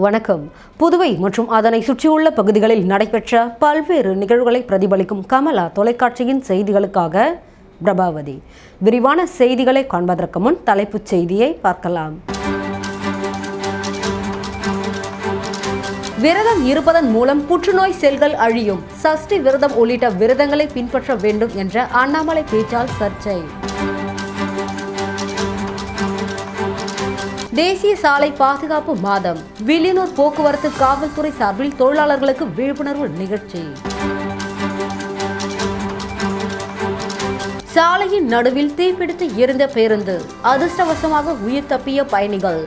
வணக்கம். புதுவை மற்றும் அதனை சுற்றியுள்ள பகுதிகளில் நடைபெற்ற பல்வேறு நிகழ்வுகளை பிரதிபலிக்கும் கமலா தொலைக்காட்சியின் செய்திகளுக்காக பிரபாவதி. விரிவான செய்திகளை காண்பதற்கு முன் தலைப்புச் செய்தியை பார்க்கலாம். விரதம் இருப்பதன் மூலம் புற்றுநோய் செல்கள் அழியும். சஷ்டி விரதம் உள்ளிட்ட விரதங்களை பின்பற்ற வேண்டும் என்ற அண்ணாமலை பேச்சால் சர்ச்சை. தேசிய சாலை பாதுகாப்பு மாதம். வில்லியனூர் போக்குவரத்து காவல்துறை சார்பில் தொழிலாளர்களுக்கு விழிப்புணர்வு நிகழ்ச்சி. சாலையின் நடுவில் தீப்பிடித்து எரிந்த பேருந்து. அதிர்ஷ்டவசமாக உயிர் தப்பிய பயணிகள்.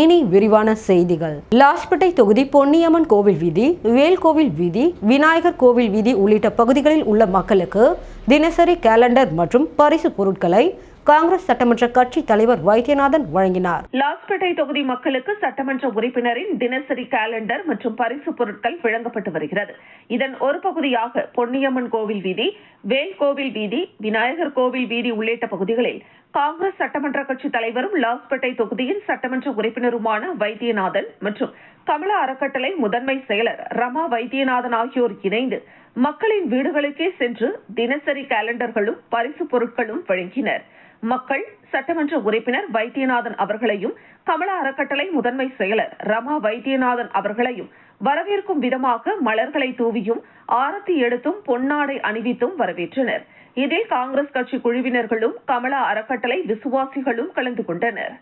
இனி விரிவான செய்திகள். லாஸ்பேட்டை தொகுதி பொன்னியம்மன் கோவில் வீதி, வேல்கோவில் வீதி, விநாயகர் கோவில் வீதி உள்ளிட்ட பகுதிகளில் உள்ள மக்களுக்கு தினசரி கேலண்டர் மற்றும் பரிசு பொருட்களை காங்கிரஸ் சட்டமன்ற கட்சி தலைவர் வைத்தியநாதன் வழங்கினார். லாஸ்பேட்டை தொகுதி மக்களுக்கு சட்டமன்ற உறுப்பினரின் தினசரி கேலண்டர் மற்றும் பரிசு பொருட்கள் வழங்கப்பட்டு வருகிறது. இதன் ஒரு பகுதியாக பொன்னியம்மன் கோவில் வீதி, வேல்கோவில் வீதி, விநாயகர் கோவில் வீதி உள்ளிட்ட பகுதிகளில் காங்கிரஸ் சட்டமன்ற கட்சி தலைவரும் லாஸ்பேட்டை தொகுதியின் சட்டமன்ற உறுப்பினருமான வைத்தியநாதன் மற்றும் கமலா அறக்கட்டளை முதன்மை செயலர் ரமா வைத்தியநாதன் ஆகியோர் இணைந்து மக்களின் வீடுகளுக்கே சென்று தினசரி கேலண்டர்களும் பரிசு பொருட்களும் வழங்கினர். மக்கள் சட்டமன்ற உறுப்பினர் வைத்தியநாதன் அவர்களையும் கமலா அறக்கட்டளை முதன்மை செயலர் ரமா வைத்தியநாதன் அவர்களையும் வரவேற்கும் விதமாக மலர்களை தூவியும் ஆரத்தி எடுத்தும் பொன்னாடை அணிவித்தும் வரவேற்றனர். இதில் காங்கிரஸ் கட்சி குழுவினர்களும் கமலா அறக்கட்டளை விசுவாசிகளும் கலந்து கொண்டனர்.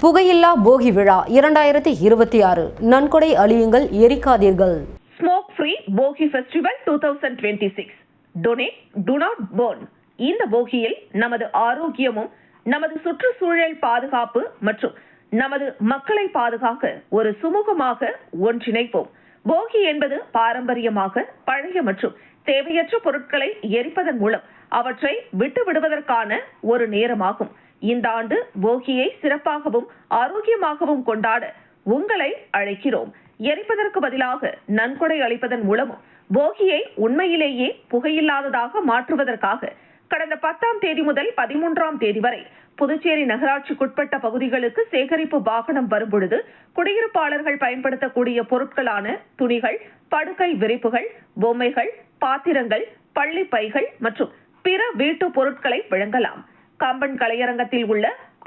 புகையில்லா போகி விழா 2026 நன்கொடை அழியுங்கள், எரிக்காதீர்கள். ஸ்மோக் ஃப்ரீ போகி festival 2026. Donate, do not burn. இந்த போகியில் நமது ஆரோக்கியமும் நமது சுற்றுச்சூழல் பாதுகாப்பு மற்றும் நமது மக்களை பாதுகாக்க ஒரு சுமூகமாக ஒன்றிணைப்போம். போகி என்பது பாரம்பரியமாக பழைய மற்றும் தேவையற்ற பொருட்களை எரிப்பதன் மூலம் அவற்றை விட்டு விடுவதற்கான ஒரு நேரமாகும். இந்த ஆண்டு போகியை சிறப்பாகவும் ஆரோக்கியமாகவும் கொண்டாட உங்களை அழைக்கிறோம். எரிப்பதற்கு பதிலாக நன்கொடை அளிப்பதன் மூலமும் போகியை உண்மையிலேயே புகையில்லாததாக மாற்றுவதற்காக கடந்த 10ஆம் தேதி முதல் 13ஆம் தேதி வரை புதுச்சேரி நகராட்சிக்குட்பட்ட பகுதிகளுக்கு சேகரிப்பு வாகனம் வரும்பொழுது குடியிருப்பாளர்கள் பயன்படுத்தக்கூடிய பொருட்களான துணிகள், படுக்கை விரிப்புகள், பொம்மைகள், பாத்திரங்கள், பள்ளி பைகள் மற்றும் பிற வீட்டு பொருட்களை வழங்கலாம். கம்பன் கலையரங்கத்தில் உள்ள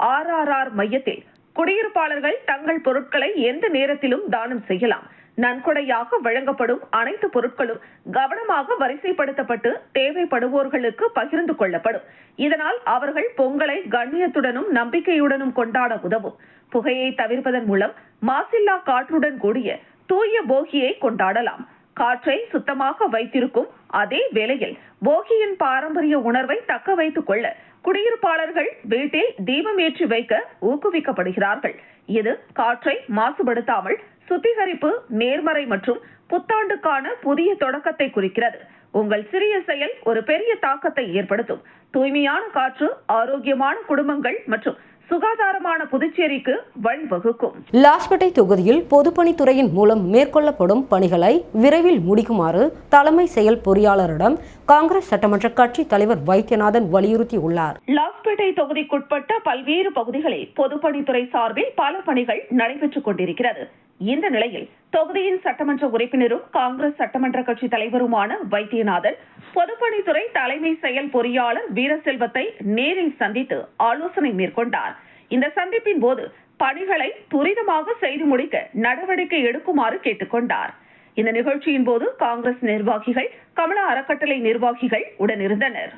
RRR மையத்தில் குடியிருப்பாளர்கள் தங்கள் பொருட்களை எந்த நேரத்திலும் தானம் செய்யலாம். நன்கொடையாக வழங்கப்படும் அனைத்து பொருட்களும் கவனமாக வரிசைப்படுத்தப்பட்டு தேவைப்படுவோர்களுக்கு பகிர்ந்து கொள்ளப்படும். இதனால் அவர்கள் பொங்கலை கண்ணியத்துடனும் நம்பிக்கையுடனும் கொண்டாட உதவும். புகையை தவிர்ப்பதன் மூலம் மாசில்லா காற்றுடன் கூடிய தூய போகியை கொண்டாடலாம். காற்றை சுத்தமாக வைத்திருக்கும் அதே வேளையில் போகியின் பாரம்பரிய உணர்வை தக்க வைத்துக் கொள்ள குடியிருப்பாளர்கள் வீட்டில் தீபம் ஏற்றி வைக்க ஊக்குவிக்கப்படுகிறார்கள். இது காற்றை மாசுபடுத்தாமல் சுத்திகரிப்பு, நேர்மறை மற்றும் புத்தாண்டுக்கான புதிய தொடக்கத்தை குறிக்கிறது. உங்கள் சிறிய செயல் ஒரு பெரிய தாக்கத்தை ஏற்படுத்தும். தூய்மையான காற்று ஆரோக்கியமான குடும்பங்கள் மற்றும் சுகாதாரமான புதுச்சேரிக்கு வழிவகுக்கும். லாஸ்பேட்டை தொகுதியில் பொதுப்பணித்துறையின் மூலம் மேற்கொள்ளப்படும் பணிகளை விரைவில் முடிக்குமாறு தலைமை செயல் பொறியாளரிடம் காங்கிரஸ் சட்டமன்ற கட்சி தலைவர் வைத்தியநாதன் வலியுறுத்தியுள்ளார். லாஸ்பேட்டை தொகுதிக்குட்பட்ட பல்வேறு பகுதிகளில் பொதுப்பணித்துறை சார்பில் பல பணிகள் நடைபெற்றுக் கொண்டிருக்கிறது. இந்த நிலையில் தொகுதியின் சட்டமன்ற உறுப்பினரும் காங்கிரஸ் சட்டமன்ற கட்சி தலைவருமான வைத்தியநாதன் பொதுப்பணித்துறை தலைமை செயல் பொறியாளர் வீரசெல்வத்தை நேரில் சந்தித்து ஆலோசனை மேற்கொண்டார். இந்த சந்திப்பின் போது பணிகளை துரிதமாக செய்து முடிக்க நடவடிக்கை எடுக்குமாறு கேட்டுக்கொண்டார். இந்த நிகழ்ச்சியின் போது காங்கிரஸ் நிர்வாகிகள், கமலா அறக்கட்டளை நிர்வாகிகள் உடனிருந்தனர்.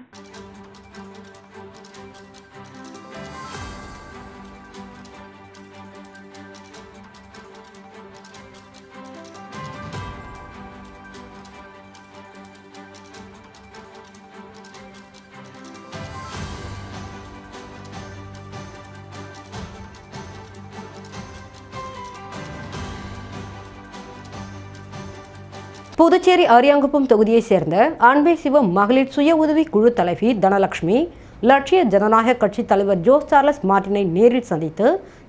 புதுச்சேரி அரியாங்குப்பம் தொகுதியைச் சேர்ந்த அன்பே சிவம் மகளிர் சுய உதவி குழு தலைவி தனலட்சுமி லட்சிய ஜனநாயக கட்சி தலைவர் ஜோஸ் சார்லஸ் மார்டினை நேரில் சந்தித்து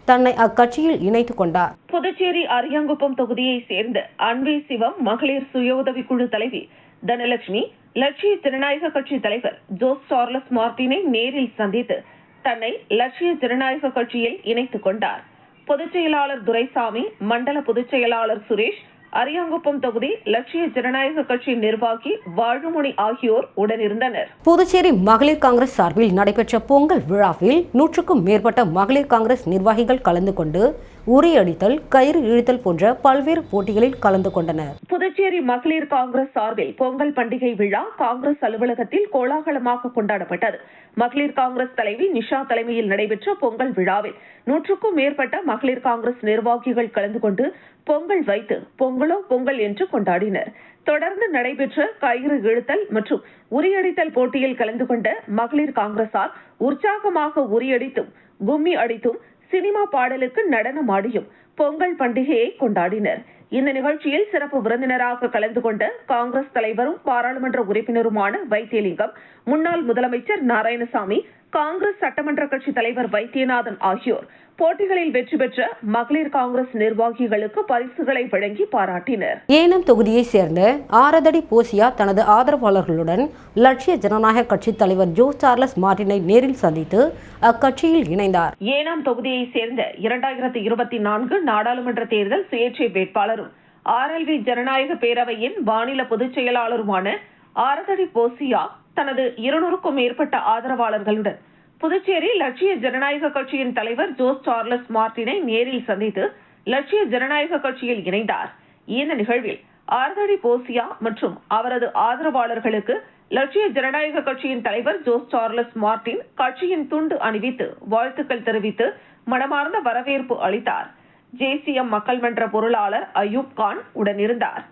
தன்னை அக்கட்சியில் இணைத்துக் கொண்டார். புதுச்சேரி அரியாங்குப்பம் தொகுதியை சேர்ந்த அன்பே சிவம் மகளிர் சுய உதவி குழு தலைவி தனலட்சுமி லட்சிய ஜனநாயக கட்சி தலைவர் ஜோஸ் சார்லஸ் மார்டினை நேரில் சந்தித்து தன்னை லட்சிய ஜனநாயக கட்சியில் இணைத்துக் கொண்டார். பொதுச் செயலாளர் துரைசாமி, மண்டல பொதுச் செயலாளர் சுரேஷ், அரியாங்குப்பம் தொகுதி லட்சிய ஜனநாயக கட்சி நிர்வாகி வாழுமணி ஆகியோர் உடனிருந்தனர். புதுச்சேரி மகளிர் காங்கிரஸ் சார்பில் நடைபெற்ற பொங்கல் விழாவில் 100க்கும் மேற்பட்ட மகளிர் காங்கிரஸ் நிர்வாகிகள் கலந்து கொண்டு உரியடித்தல், கயிறு இழுத்தல் போன்ற பல்வேறு போட்டிகளில் கலந்து கொண்டனர். புதுச்சேரி மகளிர் காங்கிரஸ் சார்பில் பொங்கல் பண்டிகை விழா காங்கிரஸ் அலுவலகத்தில் கோலாகலமாக கொண்டாடப்பட்டது. மகளிர் காங்கிரஸ் தலைவி நிஷா தலைமையில் நடைபெற்ற பொங்கல் விழாவில் 100க்கும் மேற்பட்ட மகளிர் காங்கிரஸ் நிர்வாகிகள் கலந்து கொண்டு பொங்கல் வைத்து பொங்கலோ பொங்கல் என்று கொண்டாடினர். தொடர்ந்து நடைபெற்ற கயிறு இழுத்தல் மற்றும் உரியடித்தல் போட்டியில் கலந்து கொண்ட மகளிர் காங்கிரசார் உற்சாகமாக உரியடித்தும் கும்மி அடித்தும் சினிமா பாடலுக்கு நடனமாடியும் பொங்கல் பண்டிகையை கொண்டாடினர். இந்த நிகழ்ச்சியில் சிறப்பு விருந்தினராக கலந்து கொண்ட காங்கிரஸ் தலைவரும் பாராளுமன்ற உறுப்பினருமான வைத்தியலிங்கம், முன்னாள் முதலமைச்சர் நாராயணசாமி, காங்கிரஸ் சட்டமன்ற கட்சி தலைவர் வைத்தியநாதன் ஆகியோர் போட்டிகளில் வெற்றி பெற்ற மகளிர் காங்கிரஸ் நிர்வாகிகளுக்கு பரிசுகளை வழங்கி பாராட்டினர். ஏனாம் தொகுதியைச் சேர்ந்த ஆரதடி போசியா தனது ஆதரவாளர்களுடன் லட்சிய ஜனநாயக கட்சி தலைவர் ஜோஸ் சார்லஸ் மார்டினை நேரில் சந்தித்து அக்கட்சியில் இணைந்தார். ஏனாம் தொகுதியைச் சேர்ந்த 2024 நாடாளுமன்ற தேர்தல் சுயேட்சை வேட்பாளரும் RLV ஜனநாயக பேரவையின் மாநில பொதுச் செயலாளருமான ஆரதடி போசியா தனது 200க்கும் மேற்பட்ட ஆதரவாளர்களுடன் புதுச்சேரி லட்சிய ஜனநாயக கட்சியின் தலைவர் ஜோஸ் சார்லஸ் மார்டினை நேரில் சந்தித்து லட்சிய ஜனநாயக கட்சியில் இணைந்தார். இந்த நிகழ்வில் ஆரதடி போசியா மற்றும் அவரது ஆதரவாளர்களுக்கு லட்சிய ஜனநாயக கட்சியின் தலைவர் ஜோஸ் சார்லஸ் மார்டின் கட்சியின் துண்டு அணிவித்து வாழ்த்துக்கள் தெரிவித்து மனமார்ந்த வரவேற்பு அளித்தார். JCM மக்கள் மன்ற பொருளாளர் அயூப் கான் உடனிருந்தார்.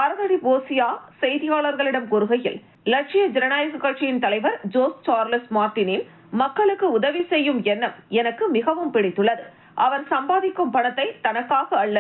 ஆரதடி போசியா செய்தியாளர்களிடம் கூறுகையில், லட்சிய ஜனநாயக கட்சியின் தலைவர் ஜோஸ் சார்லஸ் மார்டினின் மக்களுக்கு உதவி செய்யும் எண்ணம் எனக்கு மிகவும் பிடித்துள்ளது. அவர் சம்பாதிக்கும் பணத்தை தனக்காக அல்ல,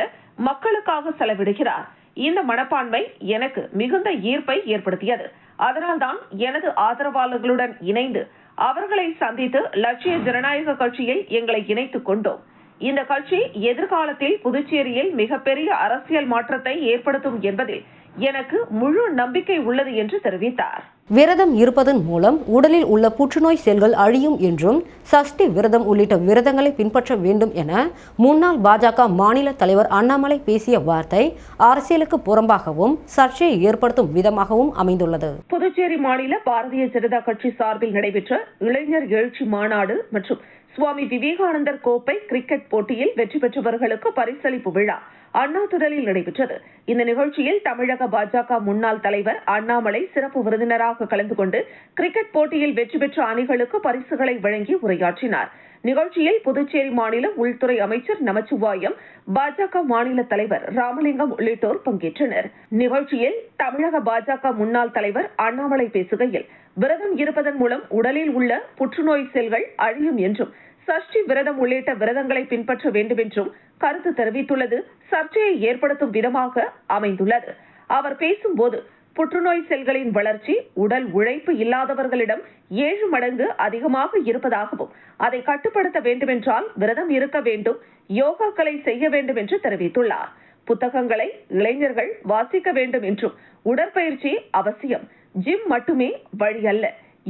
மக்களுக்காக செலவிடுகிறார். இந்த மனப்பான்மை எனக்கு மிகுந்த ஈர்ப்பை ஏற்படுத்தியது. அதனால்தான் எனது ஆதரவாளர்களுடன் இணைந்து அவர்களை சந்தித்து லட்சிய ஜனநாயக கட்சியில் எங்களை இணைத்துக் கொண்டோம். இந்த கட்சி எதிர்காலத்தில் புதுச்சேரியில் மிகப்பெரிய அரசியல் மாற்றத்தை ஏற்படுத்தும் என்பதில் எனக்கு முழு நம்பிக்கை உள்ளது என்று தெரிவித்தார். விரதம் இருப்பதன் மூலம் உடலில் உள்ள புற்றுநோய் செல்கள் அழியும் என்றும் சஷ்டி விரதம் உள்ளிட்ட விரதங்களை பின்பற்ற வேண்டும் என முன்னாள் பாஜக மாநில தலைவர் அண்ணாமலை பேசிய வார்த்தை அரசியலுக்கு புறம்பாகவும் சர்ச்சையை ஏற்படுத்தும் விதமாகவும் அமைந்துள்ளது. புதுச்சேரி மாநில பாரதிய ஜனதா கட்சி சார்பில் நடைபெற்ற இளைஞர் எழுச்சி மாநாடு மற்றும் சுவாமி விவேகானந்தர் கோப்பை கிரிக்கெட் போட்டியில் வெற்றி பெற்றவர்களுக்கு பரிசளிப்பு விழா அண்ணா திடலில் நடைபெற்றது. இந்த நிகழ்ச்சியில் தமிழக பாஜக முன்னாள் தலைவர் அண்ணாமலை சிறப்பு விருந்தினராக கலந்து கொண்டு கிரிக்கெட் போட்டியில் வெற்றி பெற்ற அணிகளுக்கு பரிசுகளை வழங்கி உரையாற்றினார். நிகழ்ச்சியில் புதுச்சேரி மாநில உள்துறை அமைச்சர் நமச்சிவாயம், பாஜக மாநில தலைவர் ராமலிங்கம் உள்ளிட்டோர் பங்கேற்றனர். நிகழ்ச்சியில் தமிழக பாஜக முன்னாள் தலைவர் அண்ணாமலை பேசுகையில், விரதம் இருப்பதன் மூலம் உடலில் உள்ள புற்றுநோய் செல்கள் அழியும் என்றும் சஷ்டி விரதம் உள்ளிட்ட விரதங்களை பின்பற்ற வேண்டும் என்றும் கருத்து தெரிவித்துள்ளது சர்ச்சையை ஏற்படுத்தும் விதமாக அமைந்துள்ளது. அவர் பேசும்போது, புற்றுநோய் செல்களின் வளர்ச்சி உடல் உழைப்பு இல்லாதவர்களிடம் 7 மடங்கு அதிகமாக இருப்பதாகவும் அதை கட்டுப்படுத்த வேண்டுமென்றால் விரதம் இருக்க வேண்டும், யோகாக்களை செய்ய வேண்டும் என்று தெரிவித்துள்ளார். புத்தகங்களை இளைஞர்கள் வாசிக்க வேண்டும் என்றும் உடற்பயிற்சி அவசியம், ஜிம் மட்டுமே வழி அல்ல,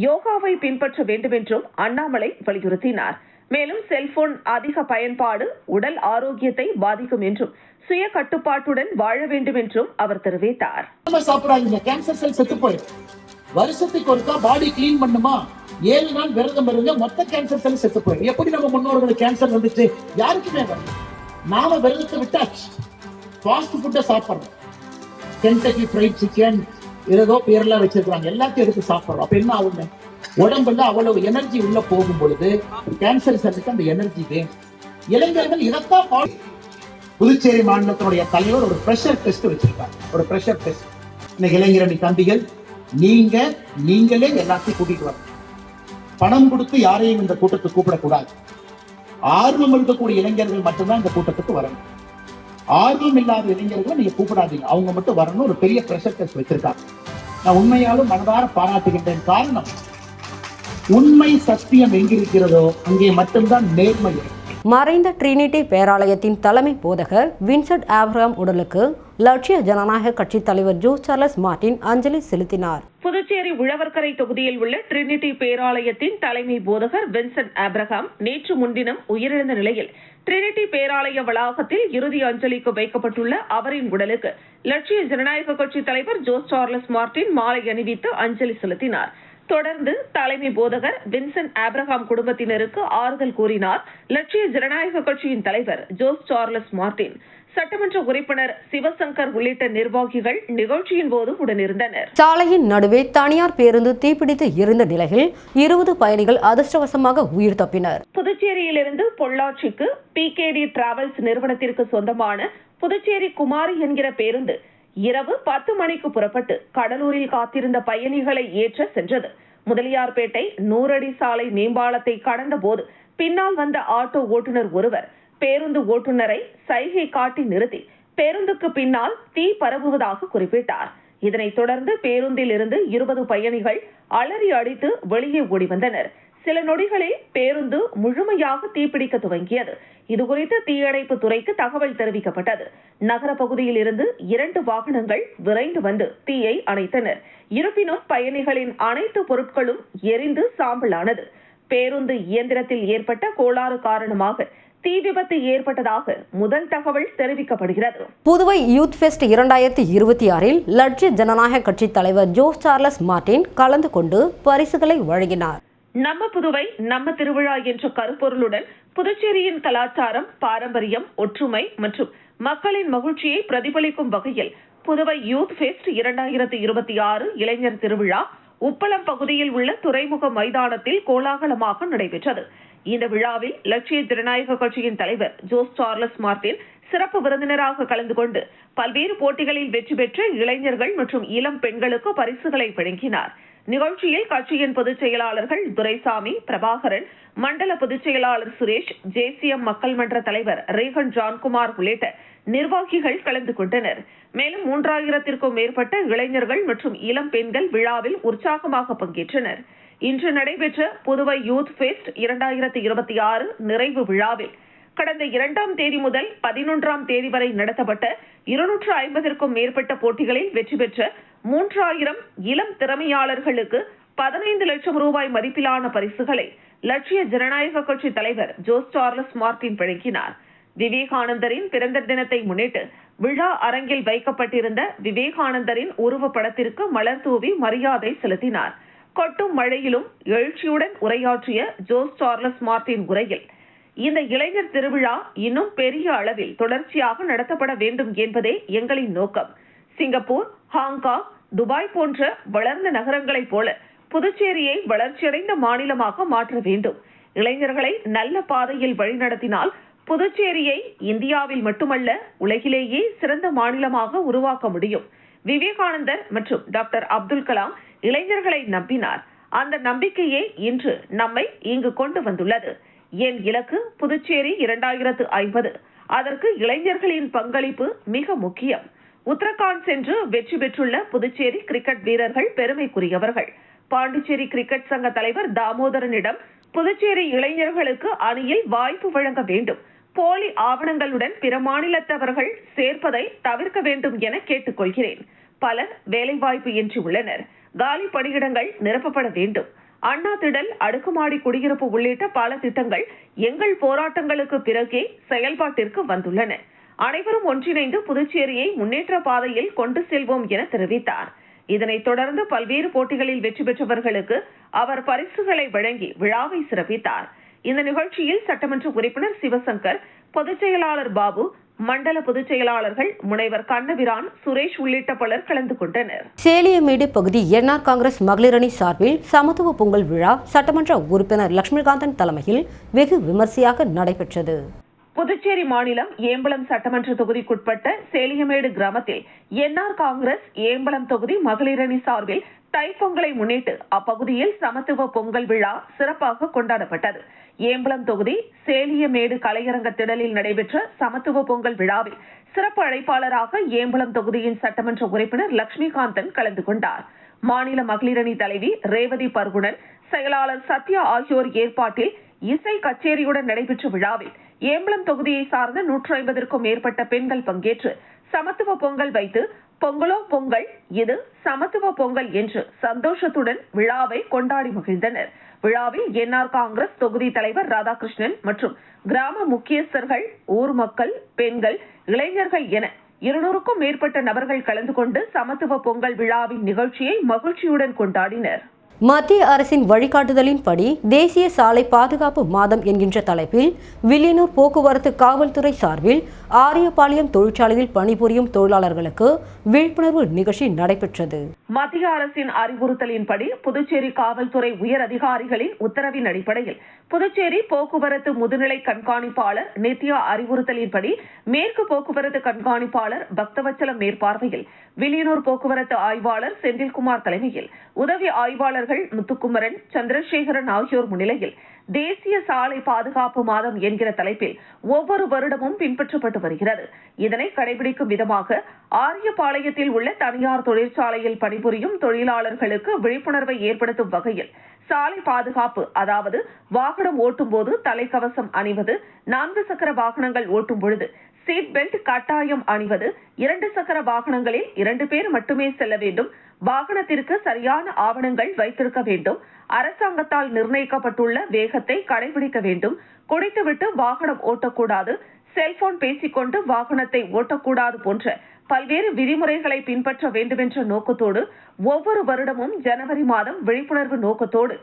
யோகாவை பின்பற்ற வேண்டும் என்றும் அண்ணாமலை வலியுறுத்தினார். மேலும் செல்போன் அதிக பயன்பாடு உடல் ஆரோக்கியத்தை பாதிக்கும் என்றும் சுய கட்டுப்பாட்டுடன் வாழ வேண்டும் என்றும் அவர் தெரிவித்தார். கேன்சர் செல் செத்து போயிடும். வருஷத்துக்கு ஒருக்கா பாடி கிளீன் பண்ணுமா, 7 நாள் விரதம் இருங்க, மொத்த கேன்சர் செல் செத்து போயிடும். எப்படி நம்ம முன்னோர்களுக்கு கேன்சர் வந்துச்சு? யாருக்குமே வரல. நாம விரதத்தை விட்டாச்சு, ஃபாஸ்ட் ஃபுட்டை சாப்பிடுறோம். கென்டக்கி ஃப்ரைட் சிக்கன் ஏதோ பேரெல்லாம் வச்சிருக்காங்க, எல்லாத்தையும் எடுத்து சாப்பிடுறோம். அப்ப என்ன ஆகுங்க? உடம்புல அவ்வளவு எனர்ஜி உள்ள போகும் பொழுது கேன்சர் செல்லுக்கு அந்த எனர்ஜி வேணும். இளைஞர்கள் இதைத்தான் புதுச்சேரி மாநிலத்தினுடைய தலைவர் ஒரு பிரஷர் டெஸ்ட் வச்சிருக்காங்க. ஒரு பிரஷர் டெஸ்ட். இன்னைக்கு இளைஞரணி தம்பிகள், நீங்களே எல்லாத்தையும் கூட்டிட்டு வரணும். பணம் கொடுத்து யாரையும் இந்த கூட்டத்துக்கு கூப்பிடக்கூடாது. ஆர்வம் இருக்கக்கூடிய இளைஞர்கள் மட்டும்தான் இந்த கூட்டத்துக்கு வரணும். ஆர்வம் இல்லாத இளைஞர்களை நீங்க கூப்பிடாதீங்க, அவங்க மட்டும் வரணும். ஒரு பெரிய பிரஷர் டெஸ்ட் வச்சிருக்காங்க. நான் உண்மையாலும் மனதார பாராட்டுகின்றேன். காரணம், உண்மை சத்தியம் எங்கிருக்கிறதோ அங்கே மட்டும்தான் நேர்மை. மறைந்த ட்ரினிட்டி பேராலயத்தின் தலைமை போதகர் வின்சென்ட் ஆப்ரஹாம் உடலுக்கு லட்சிய ஜனநாயக கட்சி தலைவர் ஜோஸ் சார்லஸ் மார்டின் அஞ்சலி செலுத்தினார். புதுச்சேரி உழவர்கரை தொகுதியில் உள்ள ட்ரினிட்டி பேராலயத்தின் தலைமை போதகர் வின்சென்ட் ஆப்ரஹாம் நேற்று முன்தினம் உயிரிழந்த நிலையில் ட்ரினிட்டி பேராலய வளாகத்தில் இறுதி அஞ்சலிக்கு வைக்கப்பட்டுள்ள அவரின் உடலுக்கு லட்சிய ஜனநாயக கட்சி தலைவர் ஜோஸ் சார்லஸ் மார்டின் மாலை அணிவித்து அஞ்சலி செலுத்தினார். தொடர்ந்து தலைமை போதகர் வின்சென்ட் ஆப்ரஹாம் குடும்பத்தினருக்கு ஆறுதல் கூறினார். லட்சிய ஜனநாயக கட்சியின் தலைவர் ஜோஸ் சார்லஸ் மார்டின், சட்டமன்ற உறுப்பினர் சிவசங்கர் உள்ளிட்ட நிர்வாகிகள் நிகழ்ச்சியின் போது உடனிருந்தனர். சாலையின் நடுவே தனியார் பேருந்து தீப்பிடித்து எரிந்த நிலையில் 20 பயணிகள் அதிர்ஷ்டவசமாக உயிர் தப்பினர். புதுச்சேரியிலிருந்து பொள்ளாச்சிக்கு PKD டிராவல்ஸ் நிறுவனத்திற்கு சொந்தமான புதுச்சேரி குமாரி என்கிற பேருந்து இரவு 10 மணிக்கு புறப்பட்டு கடலூரில் காத்திருந்த பயணிகளை ஏற்ற சென்றது. முதலியார்பேட்டை 100 அடி சாலை மேம்பாலத்தை கடந்த போது பின்னால் வந்த ஆட்டோ ஓட்டுநர் ஒருவர் பேருந்து ஓட்டுநரை சைகை காட்டி நிறுத்தி பேருந்துக்கு பின்னால் தீ பரவுவதாக குறிப்பிட்டார். இதனைத் தொடர்ந்து பேருந்தில் இருந்து 20 பயணிகள் அலறி அடித்து வெளியே ஓடி வந்தனர். சில நொடிகளில் பேருந்து முழுமையாக தீப்பிடிக்க துவங்கியது. இதுகுறித்து தீயணைப்பு துறைக்கு தகவல் தெரிவிக்கப்பட்டது. நகர பகுதியில் இருந்து 2 வாகனங்கள் விரைந்து வந்து தீயை அணைத்தனர். இருப்பினும் பயணிகளின் அனைத்து பொருட்களும் எரிந்து சாம்பலானது. பேருந்து இயந்திரத்தில் ஏற்பட்ட கோளாறு காரணமாக தீ விபத்து ஏற்பட்டதாக முதல் தகவல் தெரிவிக்கப்படுகிறது. புதுவை யூத் ஃபெஸ்ட் 2026இல் லட்சிய ஜனநாயக கட்சி தலைவர் ஜோஸ் சார்லஸ் மார்டின் கலந்து கொண்டு பரிசுகளை வழங்கினார். நம்ம புதுவை நம்ம திருவிழா என்ற கருப்பொருளுடன் புதுச்சேரியின் கலாச்சாரம், பாரம்பரியம், ஒற்றுமை மற்றும் மக்களின் மகிழ்ச்சியை பிரதிபலிக்கும் வகையில் புதுவை யூத் ஃபெஸ்ட் 2026 இளைஞர் திருவிழா உப்பளம் பகுதியில் உள்ள துறைமுக மைதானத்தில் கோலாகலமாக நடைபெற்றது. இந்த விழாவில் லட்சிய ஜனநாயக கட்சியின் தலைவர் ஜோஸ் சார்லஸ் மார்டின் சிறப்பு விருந்தினராக கலந்து கொண்டு பல்வேறு போட்டிகளில் வெற்றி பெற்ற இளைஞர்கள் மற்றும் இளம் பெண்களுக்கு பரிசுகளை வழங்கினார். நிகழ்ச்சியில் கட்சியின் பொதுச் செயலாளர்கள் துரைசாமி, பிரபாகரன், மண்டல பொதுச் செயலாளர் சுரேஷ், ஜேசிஎம் மக்கள் மன்ற தலைவர் ரேகன் ஜான்குமார் உள்ளிட்ட நிர்வாகிகள் கலந்து கொண்டனர். மேலும் 3000த்திற்கும் மேற்பட்ட இளைஞர்கள் மற்றும் இளம் பெண்கள் விழாவில் உற்சாகமாக பங்கேற்றனர். இன்று நடைபெற்ற புதுவை யூத் ஃபெஸ்ட் 2026 நிறைவு விழாவில் கடந்த 2ஆம் தேதி முதல் 11ஆம் தேதி வரை நடத்தப்பட்ட 250ற்கும் மேற்பட்ட போட்டிகளில் வெற்றி பெற்ற 3000 இளம் திறமையாளர்களுக்கு 15 லட்சம் ரூபாய் மதிப்பிலான பரிசுகளை லட்சிய ஜனநாயக கட்சி தலைவர் ஜோஸ் சார்லஸ் மார்டின் வழங்கினார். விவேகானந்தரின் பிறந்த தினத்தை முன்னிட்டு விழா அரங்கில் வைக்கப்பட்டிருந்த விவேகானந்தரின் உருவப்படத்திற்கு மலர் தூவி மரியாதை செலுத்தினார். கொட்டும் மழையிலும் எழுச்சியுடன் உரையாற்றிய ஜோஸ் சார்லஸ் மார்டின் உரையில், இந்த இளைஞர் திருவிழா இன்னும் பெரிய அளவில் தொடர்ச்சியாக நடத்தப்பட வேண்டும் என்பதே எங்களின் நோக்கம். சிங்கப்பூர், ஹாங்காங், துபாய் போன்ற வளர்ந்த நகரங்களைப் போல புதுச்சேரியை வளர்ச்சியடைந்த மாநிலமாக மாற்ற வேண்டும். இளைஞர்களை நல்ல பாதையில் வழிநடத்தினால் புதுச்சேரியை இந்தியாவில் மட்டுமல்ல உலகிலேயே சிறந்த மாநிலமாக உருவாக்க முடியும். விவேகானந்தர் மற்றும் டாக்டர் அப்துல் கலாம் இளைஞர்களை நம்பினார். அந்த நம்பிக்கையே இன்று நம்மை இங்கு கொண்டு வந்துள்ளது. என் இலக்கு புதுச்சேரி 2050. அதற்கு இளைஞர்களின் பங்களிப்பு மிக முக்கியம். உத்தரகாண்ட் சென்று வெற்றி பெற்றுள்ள புதுச்சேரி கிரிக்கெட் வீரர்கள் பெருமைக்குரியவர்கள். பாண்டிச்சேரி கிரிக்கெட் சங்க தலைவர் தாமோதரனிடம் புதுச்சேரி இளைஞர்களுக்கு அணியில் வாய்ப்பு வழங்க வேண்டும், போலி ஆவணங்களுடன் பிற மாநிலத்தவர்கள் சேர்ப்பதை தவிர்க்க வேண்டும் என கேட்டுக்கொள்கிறேன். பலர் வேலைவாய்ப்பு இன்றி உள்ளனர். காலி பணியிடங்கள் நிரப்பப்பட வேண்டும். அண்ணா திடல், அடுக்குமாடி குடியிருப்பு உள்ளிட்ட பல திட்டங்கள் எங்கள் போராட்டங்களுக்கு பிறகே செயல்பாட்டிற்கு வந்துள்ளன. அனைவரும் ஒன்றிணைந்து புதுச்சேரியை முன்னேற்ற பாதையில் கொண்டு செல்வோம் என தெரிவித்தார். இதனைத் தொடர்ந்து பல்வேறு போட்டிகளில் வெற்றி பெற்றவர்களுக்கு அவர் பரிசுகளை வழங்கி விழாவை சிறப்பித்தார். இந்த நிகழ்ச்சியில் சட்டமன்ற உறுப்பினர் சிவசங்கர், பொதுச் செயலாளர் பாபு, மண்டல பொதுச் செயலாளர்கள் முனைவர் கண்ணபிரான், சுரேஷ் உள்ளிட்ட பலர் கலந்து கொண்டனர். சேலியமேடு பகுதி என்ஆர் காங்கிரஸ் மகளிர் அணி சார்பில் சமத்துவ பொங்கல் விழா சட்டமன்ற உறுப்பினர் லட்சுமிகாந்தன் தலைமையில் வெகு விமர்சையாக நடைபெற்றது. புதுச்சேரி மாநிலம் ஏம்பலம் சட்டமன்ற தொகுதிக்குட்பட்ட சேலியமேடு கிராமத்தில் என்ஆர் காங்கிரஸ் ஏம்பலம் தொகுதி மகளிர் அணி சார்பில் தைப்பொங்கலை முன்னிட்டு அப்பகுதியில் சமத்துவ பொங்கல் விழா சிறப்பாக கொண்டாடப்பட்டது. ஏம்பலம் தொகுதி சேலியமேடு கலையரங்க திடலில் நடைபெற்ற சமத்துவ பொங்கல் விழாவில் சிறப்பு அழைப்பாளராக ஏம்பலம் தொகுதியின் சட்டமன்ற உறுப்பினர் லட்சுமிகாந்தன் கலந்து கொண்டார். மாநில மகளிர் அணி தலைவி ரேவதி பர்குணன், செயலாளர் சத்யா ஆகியோர் ஏற்பாட்டில் இசை கச்சேரியுடன் நடைபெற்ற விழாவில் ஏம்பலம் தொகுதியை சார்ந்த 150ற்கும் மேற்பட்ட பெண்கள் பங்கேற்று சமத்துவ பொங்கல் வைத்து பொங்கலோ பொங்கல், இது சமத்துவ பொங்கல் என்று சந்தோஷத்துடன் விழாவை கொண்டாடி மகிழ்ந்தனர். விழாவில் என்ஆர் காங்கிரஸ் தொகுதி தலைவர் ராதாகிருஷ்ணன் மற்றும் கிராம முக்கியஸ்தர்கள், ஊர் மக்கள், பெண்கள், இளைஞர்கள் என 200க்கும் மேற்பட்ட நபர்கள் கலந்து கொண்டு சமத்துவ பொங்கல் விழாவின் நிகழ்ச்சியை மகிழ்ச்சியுடன் கொண்டாடினர். மத்திய அரசின் வழிகாட்டுதலின்படி தேசிய சாலை பாதுகாப்பு மாதம் என்கின்ற தலைப்பில் வில்லியனூர் போக்குவரத்து காவல்துறை சார்பில் ஆரியபாளையம் தொழிற்சாலையில் பணிபுரியும் தொழிலாளர்களுக்கு விழிப்புணர்வு நிகழ்ச்சி நடைபெற்றது. மத்திய அரசின் அறிவுறுத்தலின்படி புதுச்சேரி காவல்துறை உயர் அதிகாரிகளின் உத்தரவின் அடிப்படையில் புதுச்சேரி போக்குவரத்து முதுநிலை கண்காணிப்பாளர் நித்யா அறிவுறுத்தலின்படி மேற்கு போக்குவரத்து கண்காணிப்பாளர் பக்தவச்சலம் மேற்பார்வையில் வில்லியனூர் போக்குவரத்து ஆய்வாளர் செந்தில்குமார் தலைமையில் உதவி ஆய்வாளர்கள் முத்துக்குமரன், சந்திரசேகரன் ஆகியோர் முன்னிலையில் தேசிய சாலை பாதுகாப்பு மாதம் என்கிற தலைப்பில் ஒவ்வொரு வருடமும் பின்பற்றப்பட்டு வருகிறது. இதனை கடைபிடிக்கும் விதமாக ஆரியபாளையத்தில் உள்ள தனியார் தொழிற்சாலையில் பணிபுரியும் தொழிலாளர்களுக்கு விழிப்புணர்வை ஏற்படுத்தும் வகையில் சாலை பாதுகாப்பு, அதாவது வாகனம் ஓட்டும் போது தலைக்கவசம் அணிவது, 4 சக்கர வாகனங்கள் ஓட்டும் பொழுது சீட் பெல்ட் கட்டாயம் அணிவது, 2 சக்கர வாகனங்களில் 2 பேர் மட்டுமே செல்ல வேண்டும், வாகனத்திற்கு சரியான ஆவணங்கள் வைத்திருக்க வேண்டும், அரசாங்கத்தால் நிர்ணயிக்கப்பட்டுள்ள வேகத்தை கடைபிடிக்க வேண்டும், குடித்துவிட்டு வாகனம் ஓட்டக்கூடாது, செல்போன் பேசிக்கொண்டு வாகனத்தை ஓட்டக்கூடாது போன்ற பல்வேறு விதிமுறைகளை பின்பற்ற வேண்டுமென்ற நோக்கத்தோடு ஒவ்வொரு வருடமும் ஜனவரி மாதம் விழிப்புணர்வு நோக்கத்தோடு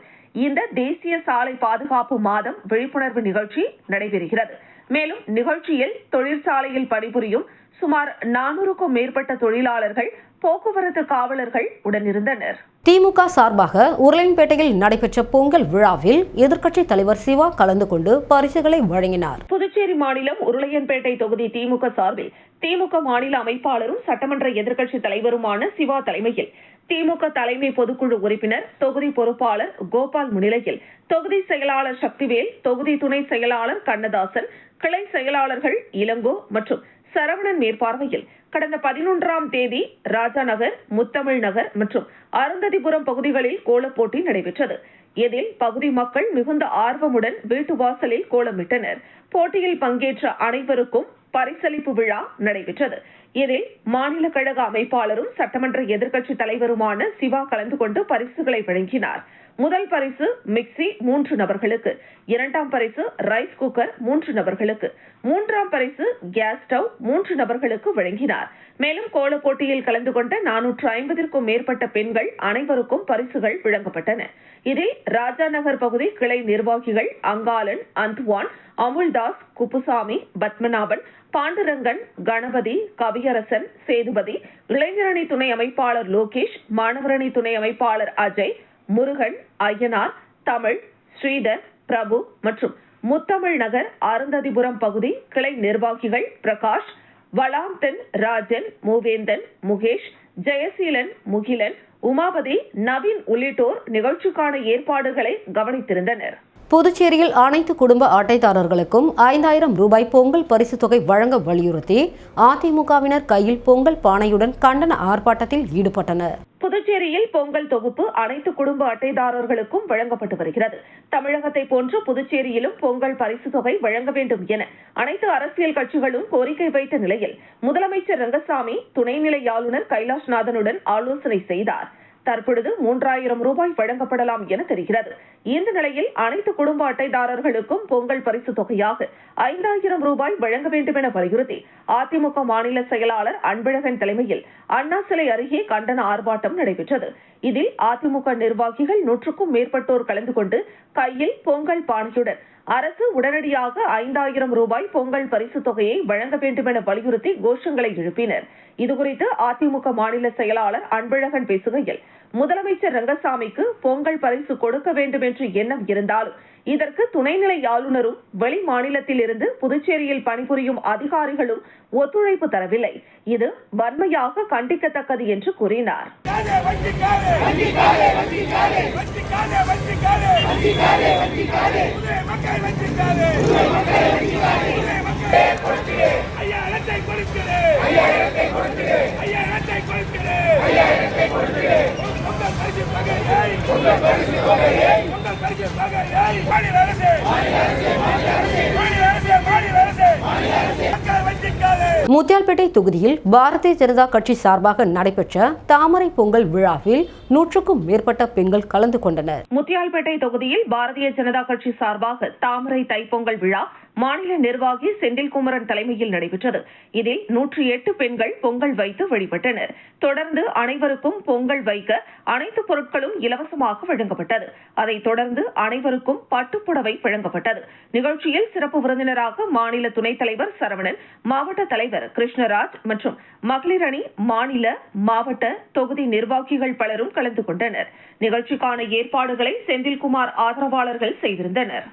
இந்த தேசிய சாலை பாதுகாப்பு மாதம் விழிப்புணர்வு நிகழ்ச்சி நடைபெறுகிறது. மேலும் நிகழ்ச்சியில் தொழிற்சாலையில் பணிபுரியும் சுமார் 400க்கும் மேற்பட்ட தொழிலாளர்கள், போக்குவரத்து காவலர்கள் உடனிருந்தனர். திமுக சார்பாக உருளையன்பேட்டையில் நடைபெற்ற பொங்கல் விழாவில் எதிர்க்கட்சித் தலைவர் சிவா கலந்து கொண்டு பரிசுகளை வழங்கினார். புதுச்சேரி மாநிலம் உருளையன்பேட்டை தொகுதி திமுக சார்பில் திமுக மாநில அமைப்பாளரும் சட்டமன்ற எதிர்க்கட்சித் தலைவருமான சிவா தலைமையில் திமுக தலைமை பொதுக்குழு உறுப்பினர், தொகுதி பொறுப்பாளர் கோபால் முன்னிலையில் தொகுதி செயலாளர் சக்திவேல், தொகுதி துணை செயலாளர் கண்ணதாசன், கிளை செயலாளர்கள் இளங்கோ மற்றும் சரவணன் மேற்பார்வையில் கடந்த 11ஆம் தேதி ராஜா நகர், முத்தமிழ் நகர் மற்றும் அருந்ததிபுரம் பகுதிகளில் கோலப்போட்டி நடைபெற்றது. இதில் பகுதி மக்கள் மிகுந்த ஆர்வமுடன் வீட்டு வாசலில் கோலமிட்டனர். போட்டியில் பங்கேற்ற அனைவருக்கும் பரிசளிப்பு விழா நடைபெற்றது. இதில் மாநில கழக அமைப்பாளரும் சட்டமன்ற எதிர்க்கட்சி தலைவருமான சிவா கலந்து கொண்டு பரிசுகளை வழங்கினார். முதல் பரிசு மிக்சி 3 நபர்களுக்கு, 2ஆம் பரிசு ரைஸ் குக்கர் 3 நபர்களுக்கு, 3ஆம் பரிசு கேஸ் ஸ்டவ் 3 நபர்களுக்கு வழங்கினார். மேலும் கோலப் போட்டியில் கலந்து கொண்ட 450க்கும் மேற்பட்ட பெண்கள் அனைவருக்கும் பரிசுகள் வழங்கப்பட்டன. இதில் ராஜா நகர் பகுதி கிளை நிர்வாகிகள் அங்காளன், அந்துவான், அமுல்தாஸ், குப்புசாமி, பத்மநாபன், பாண்டுரங்கன், கணபதி, கவியரசன், சேதுபதி, இளைஞரணி துணை அமைப்பாளர் லோகேஷ், மாணவரணி துணை அமைப்பாளர் அஜய், முருகன், ஐயனார், தமிழ், ஸ்ரீதர், பிரபு மற்றும் முத்தமிழ் நகர் அருந்ததிபுரம் பகுதி கிளை நிர்வாகிகள் பிரகாஷ், வளாந்தன், ராஜன், மூவேந்தன், முகேஷ், ஜெயசீலன், முகிலன், உமாபதி, நவீன் உள்ளிட்டோர் நிகழ்ச்சிக்கான ஏற்பாடுகளை கவனித்திருந்தனர். புதுச்சேரியில் அனைத்து குடும்ப அட்டைதாரர்களுக்கும் 5000 ரூபாய் பொங்கல் பரிசு தொகை வழங்க வலியுறுத்தி அதிமுகவினர் கையில் பொங்கல் பானையுடன் கண்டன ஆர்ப்பாட்டத்தில் ஈடுபட்டனர். புதுச்சேரியில் பொங்கல் தொகுப்பு அனைத்து குடும்ப அட்டைதாரர்களுக்கும் வழங்கப்பட்டு வருகிறது. தமிழகத்தை போன்று புதுச்சேரியிலும் பொங்கல் பரிசு தொகை வழங்க வேண்டும் என அனைத்து அரசியல் கட்சிகளும் கோரிக்கை வைத்த நிலையில் முதலமைச்சர் ரங்கசாமி துணைநிலை ஆளுநர் கைலாஷ்நாதனுடன் ஆலோசனை செய்தார். தற்பொழுது 3000 ரூபாய் வழங்கப்படலாம் என தெரிகிறது. இந்த நிலையில் அனைத்து குடும்ப அட்டைதாரர்களுக்கும் பொங்கல் பரிசு தொகையாக 5000 ரூபாய் வழங்க வேண்டும் என வலியுறுத்தி அதிமுக மாநில செயலாளர் அன்பழகன் தலைமையில் அண்ணா சிலை அருகே கண்டன ஆர்ப்பாட்டம் நடைபெற்றது. இதில் அதிமுக நிர்வாகிகள் 100க்கும் மேற்பட்டோர் கலந்து கொண்டு கையில் பொங்கல் பானையுடன் அரசு உடனடியாக 5000 ரூபாய் பொங்கல் பரிசு தொகையை வழங்க வேண்டும் என வலியுறுத்தி கோஷங்களை எழுப்பினர். இதுகுறித்து அதிமுக மாநில செயலாளர் அன்பழகன் பேசுகையில், முதலமைச்சர் ரங்கசாமிக்கு பொங்கல் பரிசு கொடுக்க வேண்டும் என்று எண்ணம் இருந்தாலும் இதற்கு துணைநிலை ஆளுநரும் வெளி மாநிலத்தில் இருந்து புதுச்சேரியில் பணிபுரியும் அதிகாரிகளும் ஒத்துழைப்பு தரவில்லை. இது வன்மையாக கண்டிக்கத்தக்கது என்று கூறினார். முத்தியால்பேட்டை தொகுதியில் பாரதிய ஜனதா கட்சி சார்பாக நடைபெற்ற தாமரை பொங்கல் விழாவில் 100க்கும் மேற்பட்ட பெண்கள் கலந்து கொண்டனர். முத்தியால்பேட்டை தொகுதியில் பாரதிய ஜனதா கட்சி சார்பாக தாமரை தைப்பொங்கல் விழா மாநில நிர்வாகி செந்தில்குமரன் தலைமையில் நடைபெற்றது. இதில் 108 பெண்கள் பொங்கல் வைத்து வழிபட்டனர். தொடர்ந்து அனைவருக்கும் பொங்கல் வைக்க அனைத்து பொருட்களும் இலவசமாக வழங்கப்பட்டது. அதைத் தொடர்ந்து அனைவருக்கும் பட்டுப்புடவை வழங்கப்பட்டது. நிகழ்ச்சியில் சிறப்பு விருந்தினராக மாநில துணைத் தலைவர் சரவணன், மாவட்ட தலைவர் கிருஷ்ணராஜ் மற்றும் மகளிர் அணி மாநில, மாவட்ட, தொகுதி நிர்வாகிகள் பலரும் கலந்து கொண்டனர். நிகழ்ச்சிக்கான ஏற்பாடுகளை செந்தில்குமார் ஆதரவாளர்கள் செய்திருந்தனர்.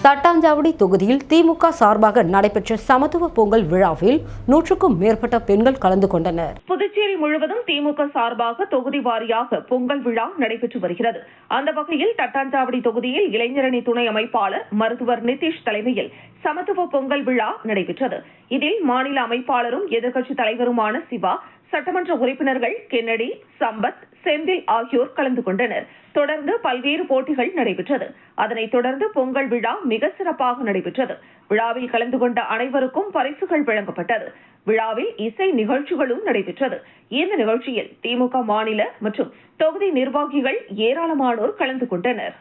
தட்டாஞ்சாவடி தொகுதியில் திமுக சார்பாக நடைபெற்ற சமத்துவ பொங்கல் விழாவில் 100க்கும் மேற்பட்ட பெண்கள் கலந்து கொண்டனர். புதுச்சேரி முழுவதும் திமுக சார்பாக தொகுதி வாரியாக பொங்கல் விழா நடைபெற்று வருகிறது. அந்த வகையில் தட்டாஞ்சாவடி தொகுதியில் இளைஞரணி துணை அமைப்பாளர் மருத்துவர் நிதிஷ் தலைமையில் சமத்துவ பொங்கல் விழா நடைபெற்றது. இதில் மாநில அமைப்பாளரும் எதிர்க்கட்சி தலைவருமான சிவா, சட்டமன்ற உறுப்பினர்கள் கென்னடி, சம்பத், செந்தில் ஆகியோர் கலந்து கொண்டனர். தொடர்ந்து பல்வேறு போட்டிகள் நடைபெற்றது. அதனைத் தொடர்ந்து பொங்கல் விழா மிக சிறப்பாக நடைபெற்றது. விழாவில் கலந்து கொண்ட அனைவருக்கும் பரிசுகள் வழங்கப்பட்டது. விழாவில் இசை நிகழ்ச்சிகளும் நடைபெற்றது. இந்த நிகழ்ச்சியில் திமுக மாநில மற்றும் தொகுதி நிர்வாகிகள் ஏராளமானோர் கலந்து கொண்டனர்.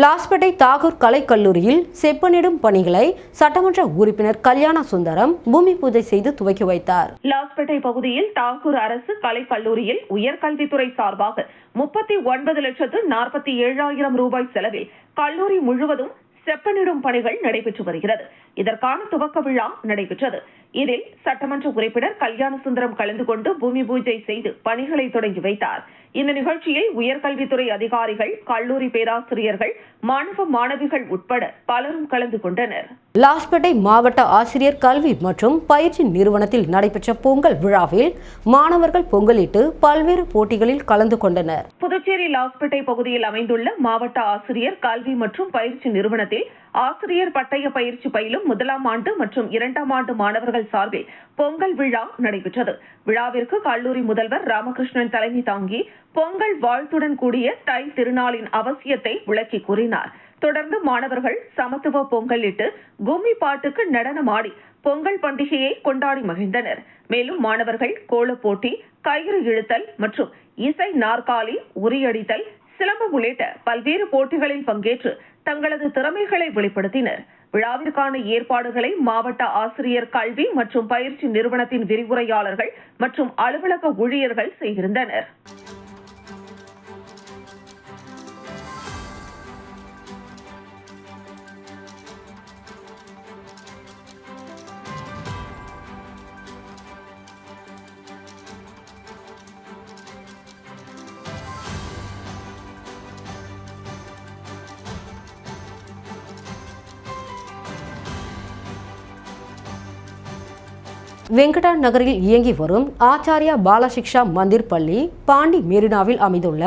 லாஸ்பேட்டை தாகூர் கலைக்கல்லூரியில் செப்பனிடும் பணிகளை சட்டமன்ற உறுப்பினர் கல்யாண சுந்தரம் பூமி பூஜை செய்து துவக்கி வைத்தார். லாஸ்பேட்டை பகுதியில் தாகூர் அரசு கலைக்கல்லூரியில் உயர்கல்வித்துறை சார்பாக 39,47,000 ரூபாய் செலவில் கல்லூரி முழுவதும் செப்பனிடும் பணிகள் நடைபெற்று வருகிறது. இதற்கான துவக்க விழா நடைபெற்றது. இதில் சட்டமன்ற உறுப்பினர் கல்யாண சுந்தரம் கலந்து கொண்டு பூமி பூஜை செய்து பணிகளை தொடங்கி வைத்தார். இந்த நிகழ்ச்சியில் உயர்கல்வித்துறை அதிகாரிகள், கல்லூரி பேராசிரியர்கள், மாணவ மாணவிகள் உட்பட பலரும் கலந்து கொண்டனர். லாஸ்பேட்டை மாவட்ட ஆசிரியர் கல்வி மற்றும் பயிற்சி நிறுவனத்தில் நடைபெற்ற பொங்கல் விழாவில் மாணவர்கள் பொங்கலிட்டு பல்வேறு போட்டிகளில் கலந்து கொண்டனர். புதுச்சேரி லாஸ்பேட்டை பகுதியில் அமைந்துள்ள மாவட்ட ஆசிரியர் கல்வி மற்றும் பயிற்சி நிறுவனத்தில் ஆசிரியர் பட்டய பயிற்சி பயிலும் 1ஆம் ஆண்டு மற்றும் 2ஆம் ஆண்டு மாணவர்கள் சார்பில் பொங்கல் விழா நடைபெற்றது. விழாவிற்கு கல்லூரி முதல்வர் ராமகிருஷ்ணன் தலைமை தாங்கி பொங்கல் வாழ்த்துடன் கூடிய தை திருநாளின் அவசியத்தை விளக்கி கூறினார். தொடர்ந்து மாணவர்கள் சமத்துவ பொங்கலிட்டு கும்மி பாட்டுக்கு நடனமாடி பொங்கல் பண்டிகையை கொண்டாடி மகிழ்ந்தனர். மேலும் மாணவர்கள் கோலப் போட்டி, கயிறு இழுத்தல் மற்றும் இசை நாற்காலி, உரியடித்தல், சிலம்பம் உள்ளிட்ட பல்வேறு போட்டிகளில் பங்கேற்று தங்களது திறமைகளை வெளிப்படுத்தினர். விழாவிற்கான ஏற்பாடுகளை மாவட்ட ஆசிரியர் கல்வி மற்றும் பயிற்சி நிறுவனத்தின் விரிவுரையாளர்கள் மற்றும் அலுவலக ஊழியர்கள் செய்திருந்தனர். வெங்கடா நகரில் இயங்கி வரும் ஆச்சாரியா பாலசிக்ஷா மந்திர் பள்ளி பாண்டி மெரினாவில் அமைந்துள்ள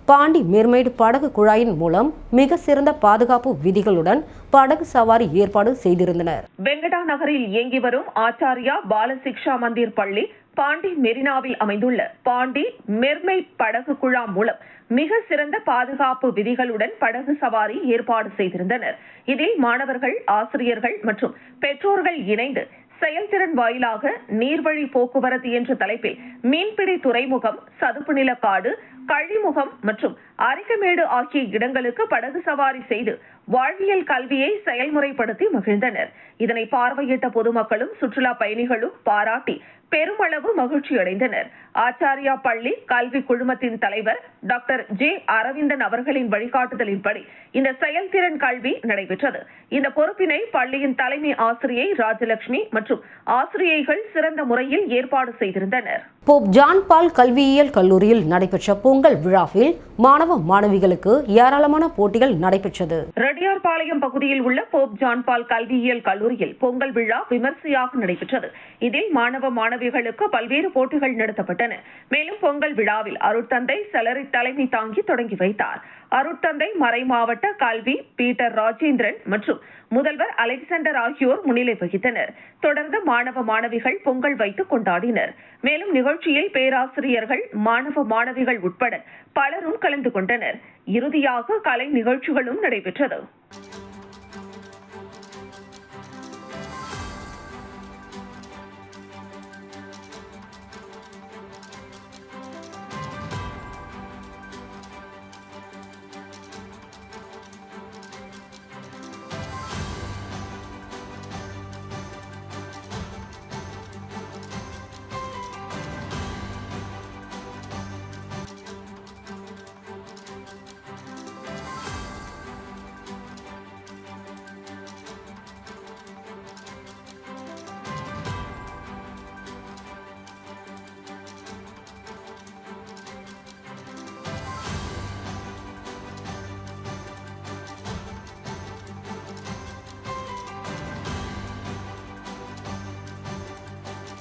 பாண்டி மெர்மெய்டு படகு குழாயின் மூலம் மிக சிறந்த பாதுகாப்பு விதிகளுடன் படகு சவாரி ஏற்பாடு செய்திருந்தனர். வெங்கடா நகரில் இயங்கி வரும் ஆச்சாரியா பாலசிக்ஷா மந்திர் பள்ளி பாண்டி மெரினாவில் அமைந்துள்ள பாண்டி மெர்மெய்டு படகு குழா மூலம் மிக சிறந்த பாதுகாப்பு விதிகளுடன் படகு சவாரி ஏற்பாடு செய்திருந்தனர். இதில் மாணவர்கள், ஆசிரியர்கள் மற்றும் பெற்றோர்கள் இணைந்து செயல்திறன் வாயிலாக நீர்வழி போக்குவரத்து என்ற தலைப்பில் மீன்பிடி துறைமுகம், சதுப்பு நிலக்காடு, கழிமுகம் மற்றும் அரிக்கமேடு ஆகிய இடங்களுக்கு படகு சவாரி செய்து வாழ்வியல் கல்வியை செயல்முறைப்படுத்தி மகிழ்ந்தனர். இதனை பார்வையிட்ட பொதுமக்களும் சுற்றுலா பயணிகளும் பாராட்டி பெருமளவு மகிழ்ச்சி அடைந்தனர். ஆச்சாரியா பள்ளி கல்வி குழுமத்தின் தலைவர் டாக்டர் ஜே அரவிந்தன் அவர்களின் வழிகாட்டுதலின்படி இந்த செயல்திறன் கல்வி நடைபெற்றது. இந்த பொறுப்பினை பள்ளியின் தலைமை ஆசிரியை ராஜலட்சுமி மற்றும் ஆசிரியைகள் சிறந்த முறையில் ஏற்பாடு செய்திருந்தனர். போப் ஜான் பால் கல்வியியல் கல்லூரியில் நடைபெற்ற பொங்கல் விழாவில் மாணவ மாணவிகளுக்கு ஏராளமான போட்டிகள் நடைபெற்றது. ரெட்டியார்பாளையம் பகுதியில் உள்ள போப் ஜான் பால் கல்வியியல் கல்லூரியில் பொங்கல் விழா விமர்சையாக நடைபெற்றது. இதில் மாணவ மாணவிகளுக்கு பல்வேறு போட்டிகள் நடத்தப்பட்டன. மேலும் பொங்கல் விழாவில் அருட்தந்தை செலரி தலைமை தாங்கி தொடங்கி வைத்தார். அருட்தந்தை மறை மாவட்ட கல்வி பீட்டர் ராஜேந்திரன் மற்றும் முதல்வர் அலெக்சாண்டர் ஆகியோர் முன்னிலை வகித்தனர். தொடர்ந்து மாணவ மாணவிகள் பொங்கல் வைத்து கொண்டாடினர். மேலும் நிகழ்ச்சியில் பேராசிரியர்கள், மாணவ மாணவிகள் உட்பட பலரும் கலந்து கொண்டனர். இறுதியாக கலை நிகழ்ச்சிகளும் நடைபெற்றது.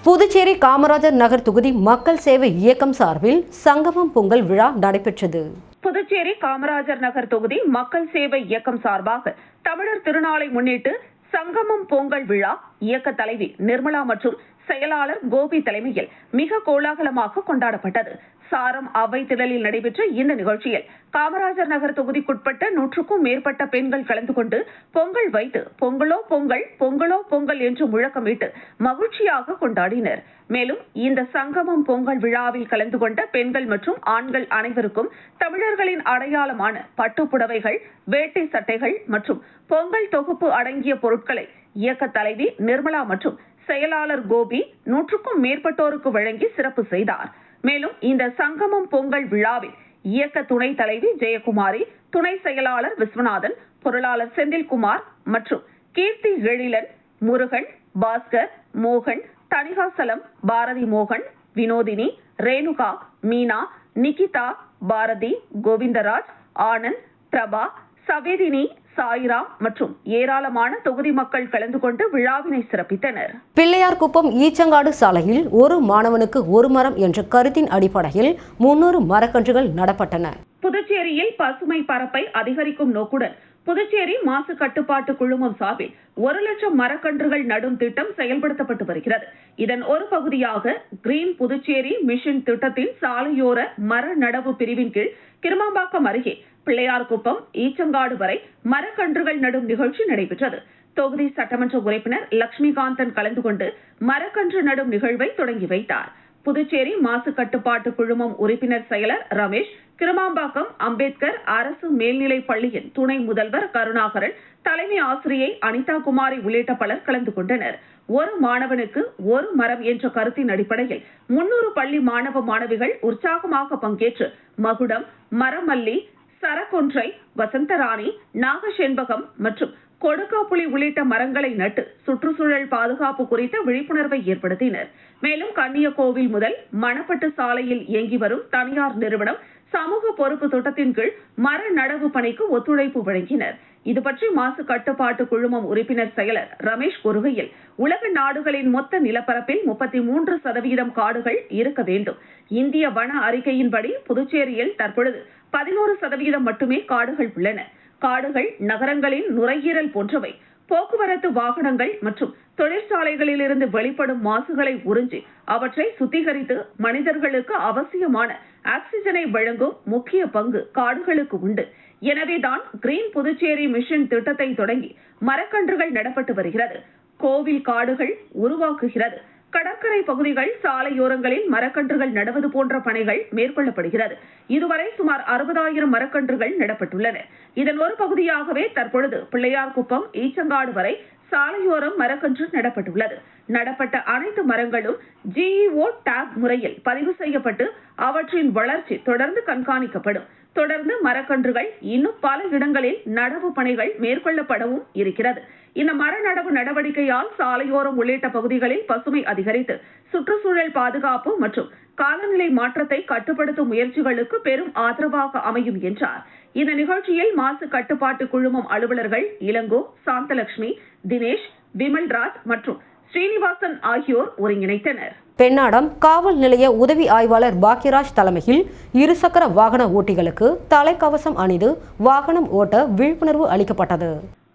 புதுச்சேரி காமராஜர் நகர் தொகுதி மக்கள் சேவை இயக்கம் சார்பில் சங்கமம் பொங்கல் விழா நடைபெற்றது. புதுச்சேரி காமராஜர் நகர் தொகுதி மக்கள் சேவை இயக்கம் சார்பாக தமிழர் திருநாளை முன்னிட்டு சங்கமம் பொங்கல் விழா இயக்க தலைவி நிர்மலா மற்றும் செயலாளர் கோபி தலைமையில் மிக கோலாகலமாக கொண்டாடப்பட்டது. சாரம் அவை திடலில் நடைபெற்ற இந்த நிகழ்ச்சியில் காமராஜர் நகர் தொகுதிக்குட்பட்ட 100க்கும் மேற்பட்ட பெண்கள் கலந்து கொண்டு பொங்கல் வைத்து பொங்கலோ பொங்கல் பொங்கலோ பொங்கல் என்று முழக்கமிட்டு மகிழ்ச்சியாக கொண்டாடினர். மேலும் இந்த சங்கமம் பொங்கல் விழாவில் கலந்து கொண்ட பெண்கள் மற்றும் ஆண்கள் அனைவருக்கும் தமிழர்களின் அடையாளமான பட்டுப்புடவைகள், வேட்டி சட்டைகள் மற்றும் பொங்கல் தொகுப்பு அடங்கிய பொருட்களை இயக்க தலைவி நிர்மலா மற்றும் செயலாளர் கோபி 100க்கும் மேற்பட்டோருக்கு வழங்கி சிறப்பு செய்தார். மேலும் இந்த சங்கமம் பொங்கல் விழாவில் இயக்க துணை தலைவி ஜெயக்குமாரி, துணை செயலாளர் விஸ்வநாதன், பொருளாளர் செந்தில்குமார் மற்றும் கீர்த்தி எழிலன், முருகன், பாஸ்கர், மோகன், தணிகாசலம், பாரதி மோகன், வினோதினி, ரேணுகா, மீனா, நிகிதா, பாரதி, கோவிந்தராஜ், ஆனந்த், பிரபா, சவேதினி, சாய்ராம் மற்றும் ஏராளமான தொகுதி மக்கள் கலந்து கொண்டு விழாவினை சிறப்பித்தனர். பிள்ளையார்குப்பம் ஈச்சங்காடு சாலையில் ஒரு மாணவனுக்கு ஒரு மரம் என்ற கருத்தின் அடிப்படையில் 300 மரக்கன்றுகள் நடப்பட்டன. புதுச்சேரியில் பசுமை பரப்பை அதிகரிக்கும் நோக்குடன் புதுச்சேரி மாசு கட்டுப்பாட்டு குழுமம் சார்பில் 1,00,000 மரக்கன்றுகள் நடும் திட்டம் செயல்படுத்தப்பட்டு வருகிறது. இதன் ஒரு பகுதியாக கிரீன் புதுச்சேரி மிஷன் திட்டத்தின் சாலையோர மர நடவு பிரிவின் கீழ் கிருமாம்பாக்கம் அருகே பிள்ளையார்குப்பம் ஈச்சங்காடு வரை மரக்கன்றுகள் நடும் நிகழ்ச்சி நடைபெற்றது. தொகுதி சட்டமன்ற உறுப்பினர் லட்சுமிகாந்தன் கலந்து கொண்டு மரக்கன்று நடும் நிகழ்வை தொடங்கி வைத்தார். புதுச்சேரி மாசு கட்டுப்பாட்டு குழுமம் உறுப்பினர் செயலர் ரமேஷ், கிருமாம்பாக்கம் அம்பேத்கர் அரசு மேல்நிலைப் பள்ளியின் துணை முதல்வர் கருணாகரன், தலைமை ஆசிரியை அனிதா குமாரி உள்ளிட்ட பலர் கலந்து கொண்டனர். ஒரு மாணவனுக்கு ஒரு மரம் என்ற கருத்தின் அடிப்படையில் 300 பள்ளி மாணவ மாணவிகள் உற்சாகமாக பங்கேற்று மகுடம், மரமல்லி, சரக்கொன்றை, வசந்தராணி, நாகசெண்பகம் மற்றும் கொடுக்காப்புளி உள்ளிட்ட மரங்களை நட்டு சுற்றுச்சூழல் பாதுகாப்பு குறித்த விழிப்புணர்வை ஏற்படுத்தினர். மேலும் கன்னியகோவில் முதல் மணப்பட்டு சாலையில் இயங்கி வரும் தனியார் நிறுவனம் சமூக பொறுப்பு திட்டத்தின் கீழ் மர நடவு பணிக்கு ஒத்துழைப்பு வழங்கினர். இதுபற்றி மாசு கட்டுப்பாட்டு குழுமம் உறுப்பினர் செயலர் ரமேஷ் கூறுகையில், உலக நாடுகளின் மொத்த நிலப்பரப்பில் 33% காடுகள் இருக்க வேண்டும். இந்திய வன அறிக்கையின்படி புதுச்சேரியில் தற்பொழுது 11% மட்டுமே காடுகள் உள்ளன. காடுகள் நகரங்களின் நுரையீரல் போன்றவை. போக்குவரத்து வாகனங்கள் மற்றும் தொழிற்சாலைகளிலிருந்து வெளிப்படும் மாசுகளை உறிஞ்சி அவற்றை சுத்திகரித்து மனிதர்களுக்கு அவசியமான ஆக்சிஜனை வழங்கும் முக்கிய பங்கு காடுகளுக்கு உண்டு. எனவேதான் கிரீன் புதுச்சேரி மிஷன் திட்டத்தை தொடங்கி மரக்கன்றுகள் நடப்பட்டு வருகிறது. கோவில் காடுகள் உருவாக்குகிறது. கடற்கரை பகுதிகள், சாலையோரங்களில் மரக்கன்றுகள் நடுவது போன்ற பணிகள் மேற்கொள்ளப்படுகிறது. இதுவரை சுமார் 60,000 மரக்கன்றுகள் நடப்பட்டுள்ளன. இதன் ஒரு பகுதியாகவே தற்பொழுது பிள்ளையார்குப்பம் ஈச்சங்காடு வரை சாலையோரம் மரக்கன்று நடப்பட்டுள்ளது. நடப்பட்ட அனைத்து மரங்களும் GEO டாக் முறையில் பதிவு செய்யப்பட்டு அவற்றின் வளர்ச்சி தொடர்ந்து கண்காணிக்கப்படும். தொடர்ந்து மரக்கன்றுகள் இன்னும் பல இடங்களில் நடவு பணிகள் மேற்கொள்ளப்படவும் இருக்கிறது. இந்த மர நடவு நடவடிக்கையால் சாலையோரம் உள்ளிட்ட பகுதிகளில் பசுமை அதிகரித்து சுற்றுச்சூழல் பாதுகாப்பு மற்றும் காலநிலை மாற்றத்தை கட்டுப்படுத்தும் முயற்சிகளுக்கு பெரும் ஆதரவாக அமையும் என்றார். இந்த நிகழ்ச்சியில் மாசு கட்டுப்பாட்டு குழுமம் அலுவலர்கள் இளங்கோ, சாந்தலட்சுமி, தினேஷ், விமல்ராஜ் மற்றும் ஸ்ரீனிவாசன் ஆகியோர் ஒருங்கிணைத்தனர். பெண்ணாடம் காவல் நிலைய உதவி ஆய்வாளர் பாக்கியராஜ் தலைமையில் இருசக்கர வாகன ஓட்டிகளுக்கு தலைக்கவசம் அணிந்து வாகனம் ஓட்ட விழிப்புணர்வு அளிக்கப்பட்டது.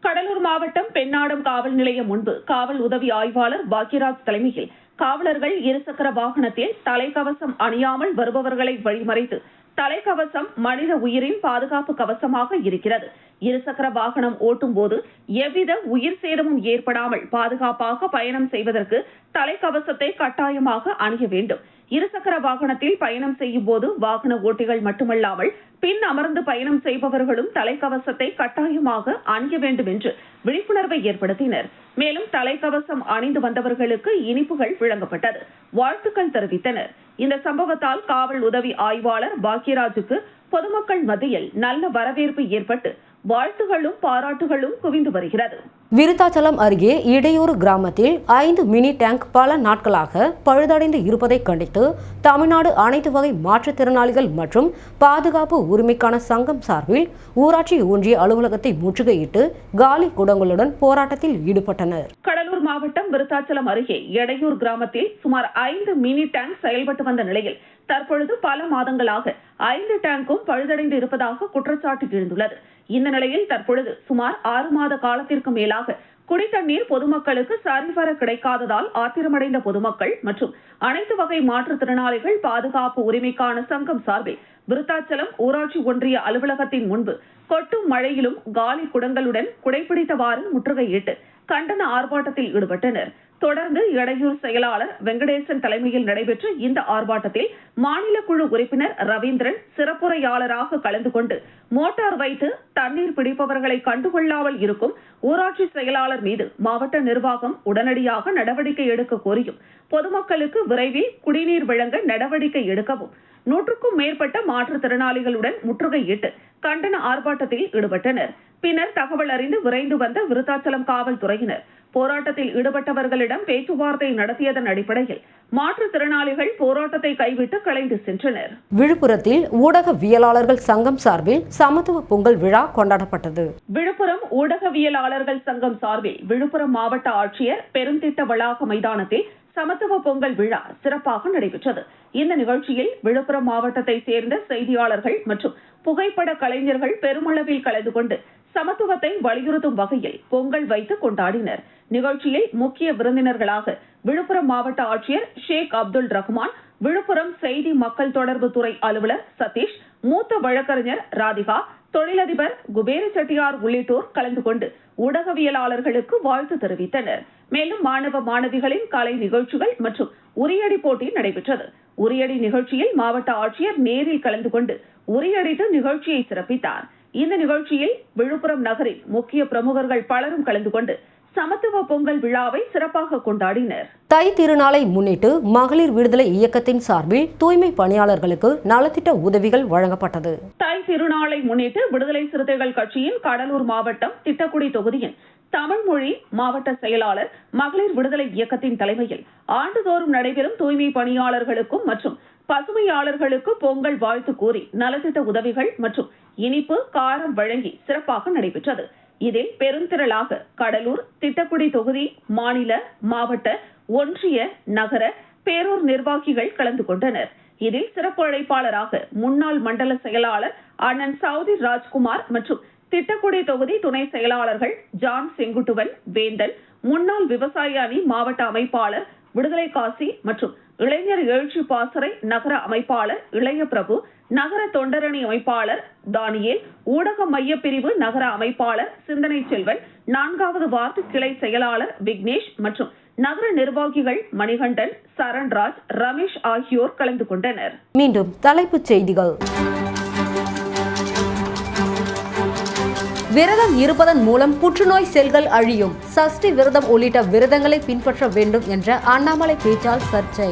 கடலூர் மாவட்டம் பெண்ணாடம் காவல் நிலையம் முன்பு காவல் உதவி ஆய்வாளர் பாக்கியராஜ் தலைமையில் காவலர்கள் இருசக்கர வாகனத்தில் தலைக்கவசம் அணியாமல் வருபவர்களை வழிமறைத்து தலைக்கவசம் மனித உயிரின் பாதுகாப்பு கவசமாக இருக்கிறது. இருசக்கர வாகனம் ஓட்டும் போது எவ்வித உயிர் சேதமும் ஏற்படாமல் பாதுகாப்பாக பயணம் செய்வதற்கு தலைக்கவசத்தை கட்டாயமாக அணிய வேண்டும். இருசக்கர வாகனத்தில் பயணம் செய்யும் போது வாகன ஓட்டிகள் மட்டுமல்லாமல் பின் அமர்ந்து பயணம் செய்பவர்களும் தலைக்கவசத்தை கட்டாயமாக அணிய வேண்டும் என்று விழிப்புணர்வை ஏற்படுத்தினர். மேலும் தலைக்கவசம் அணிந்து வந்தவர்களுக்கு இனிப்புகள் வழங்கப்பட்டது. வாழ்த்துக்கள் தெரிவித்தனர். இந்த சம்பவத்தால் காவல் உதவி ஆய்வாளர் பாக்கியராஜுக்கு பொதுமக்கள் மத்தியில் நல்ல வரவேற்பு ஏற்பட்டு வாழ்த்துகளும் பாராட்டுகளும் குவிந்து வருகிறது. விருத்தாச்சலம் அருகே இடையூறு கிராமத்தில் 5 மினி டேங்க் பல நாட்களாக பழுதடைந்து இருப்பதை கண்டித்து தமிழ்நாடு அனைத்து வகை மாற்றுத்திறனாளிகள் மற்றும் பாதுகாப்பு உரிமைக்கான சங்கம் சார்பில் ஊராட்சி ஒன்றிய அலுவலகத்தை முற்றுகையிட்டு காலி குடங்களுடன் போராட்டத்தில் ஈடுபட்டனர். கடலூர் மாவட்டம் விருத்தாச்சலம் அருகே எடையூர் கிராமத்தில் சுமார் 5 மினி டேங்க் செயல்பட்டு வந்த நிலையில் தற்பொழுது பல மாதங்களாக 5 டேங்கும் பழுதடைந்து இருப்பதாக குற்றச்சாட்டு எழுந்துள்ளது. இந்த நிலையில் தற்பொழுது சுமார் 6 மாத காலத்திற்கு மேலாக குடித்தண்ணீர் பொதுமக்களுக்கு சரிவர கிடைக்காததால் ஆத்திரமடைந்த பொதுமக்கள் மற்றும் அனைத்து வகை மாற்றுத்திறனாளிகள் பாதுகாப்பு உரிமைக்கான சங்கம் சார்பில் விருத்தாச்சலம் ஊராட்சி ஒன்றிய அலுவலகத்தின் முன்பு கொட்டும் மழையிலும் காலி குடங்களுடன் குடைபிடித்தவாறு முற்றுகையிட்டு கண்டன ஆர்ப்பாட்டத்தில் ஈடுபட்டனர். தொடர்ந்து எடையூர் செயலாளர் வெங்கடேசன் தலைமையில் நடைபெற்ற இந்த ஆர்ப்பாட்டத்தில் மாநில குழு உறுப்பினர் ரவீந்திரன் சிறப்புரையாளராக கலந்து கொண்டு மோட்டார் வைத்து தண்ணீர் பிடிப்பவர்களை கண்டுகொள்ளாமல் இருக்கும் ஊராட்சி செயலாளர் மீது மாவட்ட நிர்வாகம் உடனடியாக நடவடிக்கை எடுக்க கோரியும் பொதுமக்களுக்கு விரைவில் குடிநீர் வழங்க நடவடிக்கை எடுக்கவும் 100க்கும் மேற்பட்ட மாற்றுத்திறனாளிகளுடன் முற்றுகையிட்டு கண்டன ஆர்ப்பாட்டத்தில் ஈடுபட்டனர். பின்னர் தகவல் அறிந்து விரைந்து வந்த விருத்தாச்சலம் காவல்துறையினர் போராட்டத்தில் ஈடுபட்டவர்களிடம் பேச்சுவார்த்தை நடத்தியதன் அடிப்படையில் மாற்றுத்திறனாளிகள் போராட்டத்தை கைவிட்டு கலைந்து சென்றனர். விழுப்புரத்தில் ஊடகவியலாளர்கள் சங்கம் சார்பில் சமத்துவ பொங்கல் விழா கொண்டாடப்பட்டது. விழுப்புரம் ஊடகவியலாளர்கள் சங்கம் சார்பில் விழுப்புரம் மாவட்ட ஆட்சியர் பெருந்திட்ட வளாக மைதானத்தில் சமத்துவ பொங்கல் விழா சிறப்பாக நடைபெற்றது. இந்த நிகழ்ச்சியில் விழுப்புரம் மாவட்டத்தை சேர்ந்த செய்தியாளர்கள் மற்றும் புகைப்பட கலைஞர்கள் பெருமளவில் கலந்து கொண்டு சமத்துவத்தை வலியுறுத்தும் வகையில் பொங்கல் வைத்து கொண்டாடினர். நிகழ்ச்சியில் முக்கிய விருந்தினர்களாக விழுப்புரம் மாவட்ட ஆட்சியர் ஷேக் அப்துல் ரஹ்மான், விழுப்புரம் செய்தி மக்கள் தொடர்பு துறை அலுவலர் சதீஷ், மூத்த வழக்கறிஞர் ராதிகா, தொழிலதிபர் குபேர செட்டியார் உள்ளிட்டோர் கலந்து கொண்டு ஊடகவியலாளர்களுக்கு வாழ்த்து தெரிவித்தனர். மேலும் மாணவ மாணவிகளின் கலை நிகழ்ச்சிகள் மற்றும் உரியடி போட்டி நடைபெற்றது. உரியடி நிகழ்ச்சியில் மாவட்ட ஆட்சியர் நேரில் கலந்து கொண்டு உரியடித்து நிகழ்ச்சியை சிறப்பித்தார். இந்த நிகழ்ச்சியில் விழுப்புரம் நகரின் முக்கிய பிரமுகர்கள் பலரும் கலந்து கொண்டு சமத்துவ பொங்கல் விழாவை சிறப்பாக கொண்டாடினர். தை திருநாளை முன்னிட்டு மகளிர் விடுதலை இயக்கத்தின் சார்பில் தூய்மை பணியாளர்களுக்கு நலத்திட்ட உதவிகள் வழங்கப்பட்டது. தை திருநாளை முன்னிட்டு விடுதலை சிறுத்தைகள் கட்சியின் கடலூர் மாவட்டம் திட்டக்குடி தொகுதியின் தமிழ் மொழி மாவட்ட செயலாளர் மகளிர் விடுதலை இயக்கத்தின் தலைமையில் ஆண்டுதோறும் நடைபெறும் தூய்மை பணியாளர்களுக்கும் மற்றும் பசுமையாளர்களுக்கு பொங்கல் வாழ்த்து கூறி நலத்திட்ட உதவிகள் மற்றும் இனிப்பு காரம் வழங்கி சிறப்பாக நடைபெற்றது. இதில் பெருந்திரளாக கடலூர், திட்டக்குடி தொகுதி, மாநில, மாவட்ட, ஒன்றிய, நகர, பேரூர் நிர்வாகிகள் கலந்து கொண்டனர். இதில் சிறப்பு அழைப்பாளராக முன்னாள் மண்டல செயலாளர் அண்ணன் சவுதி ராஜ்குமார் மற்றும் திட்டக்குடி தொகுதி துணை செயலாளர்கள் ஜான் செங்குட்டுவன், வேந்தன், முன்னாள் விவசாய அணி மாவட்ட அமைப்பாளர் விடுதலை காசி மற்றும் இளைஞர் எழுச்சி பாசறை நகர அமைப்பாளர் இளைய பிரபு, நகர தொண்டரணி அமைப்பாளர் தானியேல், ஊடக மைய பிரிவு நகர அமைப்பாளர் சிந்தனை செல்வன், 4வது வார்டு கிளை செயலாளர் விக்னேஷ் மற்றும் நகர நிர்வாகிகள் மணிகண்டன், சரண்ராஜ், ரமேஷ் ஆகியோர் கலந்து கொண்டனர். மீண்டும் தலைப்புச் செய்திகள். விரதம் இருப்பதன் மூலம் புற்றுநோய் செல்கள் அழியும். சஷ்டி விரதம் உள்ளிட்ட விரதங்களை பின்பற்ற வேண்டும் என்ற அண்ணாமலை பேச்சால் சர்ச்சை.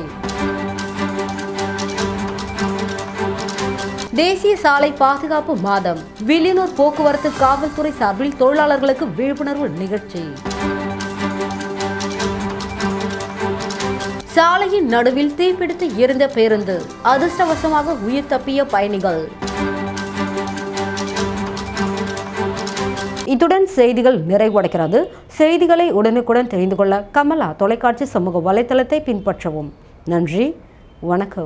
தேசிய சாலை பாதுகாப்பு மாதம். வில்லியனூர் போக்குவரத்து காவல்துறை சார்பில் தொழிலாளர்களுக்கு விழிப்புணர்வு நிகழ்ச்சி. சாலையின் நடுவில் தீப்பிடித்து எரிந்த பேருந்து. அதிர்ஷ்டவசமாக உயிர் தப்பிய பயணிகள். இத்துடன் செய்திகள் நிறைவடைகிறது. செய்திகளை உடனுக்குடன் தெரிந்து கொள்ள கமலா தொலைக்காட்சி சமூக வலைத்தளத்தை பின்பற்றவும். நன்றி, வணக்கம்.